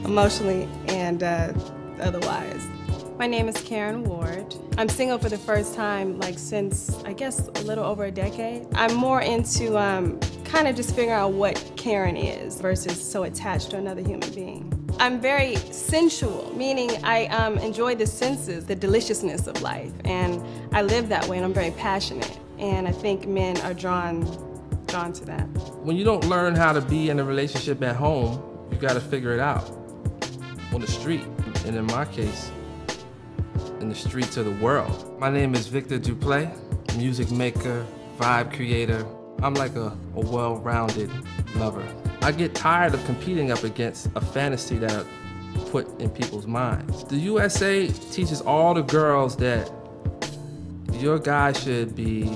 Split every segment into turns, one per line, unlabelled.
emotionally and otherwise. My name is Karen Ward. I'm single for the first time since, I guess, a little over a decade. I'm more into kind of just figuring out what Karen is versus so attached to another human being. I'm very sensual, meaning I enjoy the senses, the deliciousness of life, and I live that way, and I'm very passionate, and I think men are drawn to that.
When you don't learn how to be in a relationship at home, you got to figure it out on the street, and in my case, in the streets of the world. My name is Victor Duplay, music maker, vibe creator. I'm like a well-rounded lover. I get tired of competing up against a fantasy that I put in people's minds. The USA teaches all the girls that your guy should be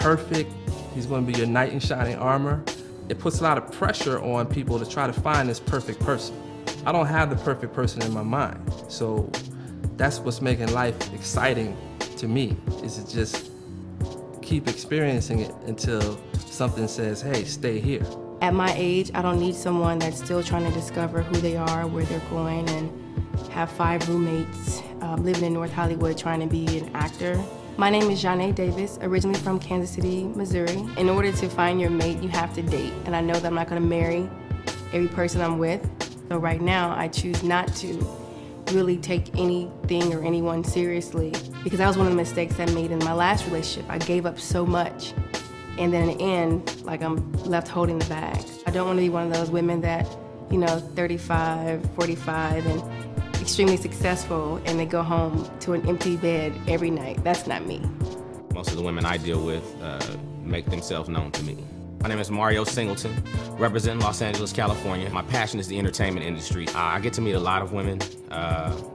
perfect. He's going to be your knight in shining armor. It puts a lot of pressure on people to try to find this perfect person. I don't have the perfect person in my mind, so that's what's making life exciting to me, is to just keep experiencing it until something says, hey, stay here.
At my age, I don't need someone that's still trying to discover who they are, where they're going, and have 5 roommates, living in North Hollywood trying to be an actor. My name is Janae Davis, originally from Kansas City, Missouri. In order to find your mate, you have to date, and I know that I'm not gonna marry every person I'm with. So right now, I choose not to really take anything or anyone seriously, because that was one of the mistakes I made in my last relationship. I gave up so much, and then in the end, I'm left holding the bag. I don't want to be one of those women that, 35, 45, and extremely successful, and they go home to an empty bed every night. That's not me.
Most of the women I deal with make themselves known to me. My name is Mario Singleton, representing Los Angeles, California. My passion is the entertainment industry. I get to meet a lot of women,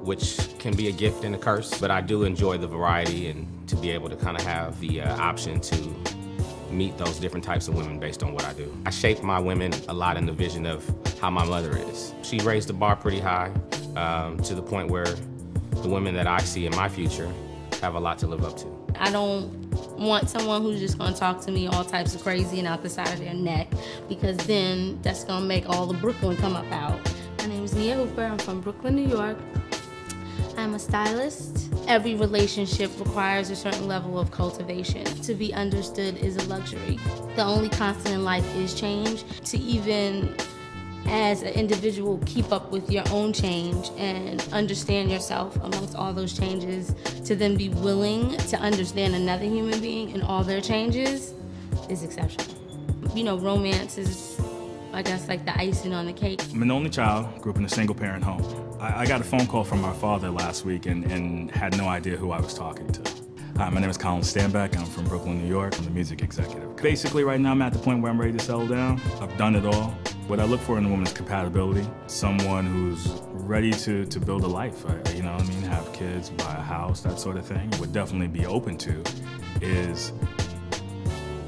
which can be a gift and a curse, but I do enjoy the variety and to be able to kind of have the option to meet those different types of women based on what I do. I shape my women a lot in the vision of how my mother is. She raised the bar pretty high, to the point where the women that I see in my future have a lot to live up to.
I don't want someone who's just gonna talk to me all types of crazy and out the side of their neck, because then that's gonna make all the Brooklyn come up out. My name is Nia Hooper, I'm from Brooklyn, New York. I'm a stylist. Every relationship requires a certain level of cultivation. To be understood is a luxury. The only constant in life is change. To even, as an individual, keep up with your own change and understand yourself amongst all those changes, to then be willing to understand another human being and all their changes is exceptional. Romance is, I guess, like the icing on the cake.
I'm an only child, grew up in a single-parent home. I got a phone call from my father last week and had no idea who I was talking to. Hi, my name is Colin Stanbeck. I'm from Brooklyn, New York. I'm the music executive. Basically, right now, I'm at the point where I'm ready to settle down. I've done it all. What I look for in a woman is compatibility. Someone who's ready to build a life, have kids, buy a house, that sort of thing. Would definitely be open to is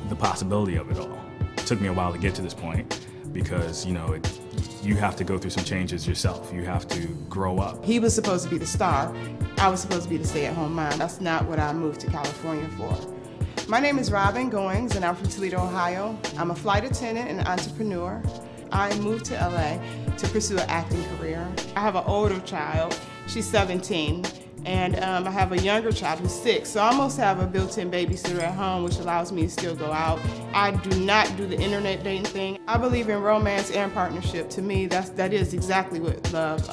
the possibility of it all. It took me a while to get to this point because, you have to go through some changes yourself. You have to grow up.
He was supposed to be the star. I was supposed to be the stay-at-home mom. That's not what I moved to California for. My name is Robin Goings, and I'm from Toledo, Ohio. I'm a flight attendant and entrepreneur. I moved to LA to pursue an acting career. I have an older child. She's 17. And I have a younger child who's 6, so I almost have a built-in babysitter at home, which allows me to still go out. I do not do the internet dating thing. I believe in romance and partnership. To me, that is exactly what love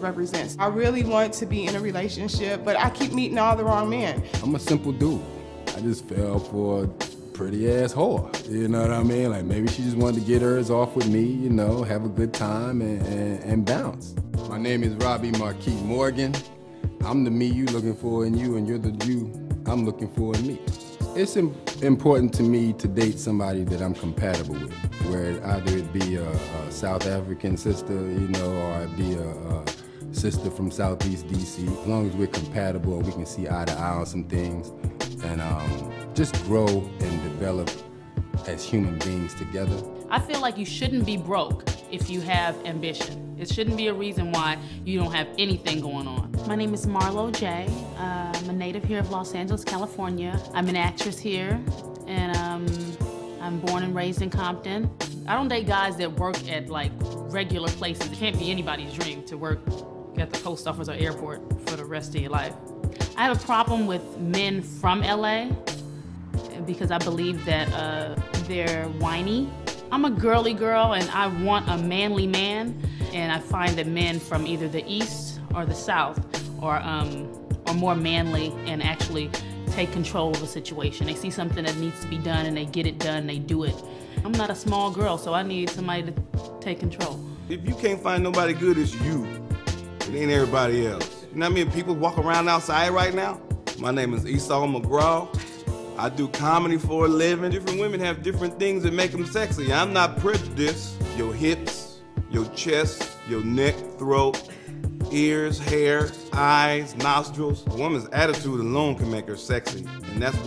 represents. I really want to be in a relationship, but I keep meeting all the wrong men.
I'm a simple dude. I just fell for a pretty-ass whore, you know what I mean? Like maybe she just wanted to get hers off with me, have a good time and bounce. My name is Robbie Marquis Morgan. I'm the me you looking for in you, and you're the you I'm looking for in me. It's important to me to date somebody that I'm compatible with, where either it be a South African sister, or it be a sister from Southeast DC. As long as we're compatible and we can see eye to eye on some things and just grow and develop as human beings together.
I feel like you shouldn't be broke if you have ambition. It shouldn't be a reason why you don't have anything going on. My name is Marlo J. I'm a native here of Los Angeles, California. I'm an actress here, and I'm born and raised in Compton. I don't date guys that work at like regular places. It can't be anybody's dream to work at the post office or airport for the rest of your life. I have a problem with men from LA because I believe that they're whiny. I'm a girly girl and I want a manly man, and I find that men from either the East or the South are more manly and actually take control of a situation. They see something that needs to be done and they get it done, they do it. I'm not a small girl, so I need somebody to take control.
If you can't find nobody good, it's you. It ain't everybody else. You know how many people walk around outside right now? My name is Esau McGraw. I do comedy for a living. Different women have different things that make them sexy. I'm not prejudiced. Your hips, your chest, your neck, throat, ears, hair, eyes, nostrils. A woman's attitude alone can make her sexy. And that's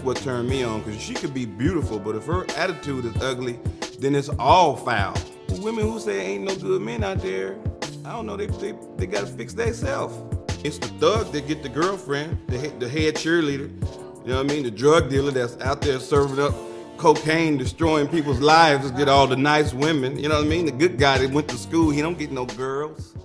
what turned me on, because she could be beautiful, but if her attitude is ugly, then it's all foul. The women who say ain't no good men out there, I don't know, they gotta fix themselves. It's the thug that get the girlfriend, the head cheerleader, you know what I mean? The drug dealer that's out there serving up cocaine, destroying people's lives, to get all the nice women, you know what I mean? The good guy that went to school, he don't get no girls.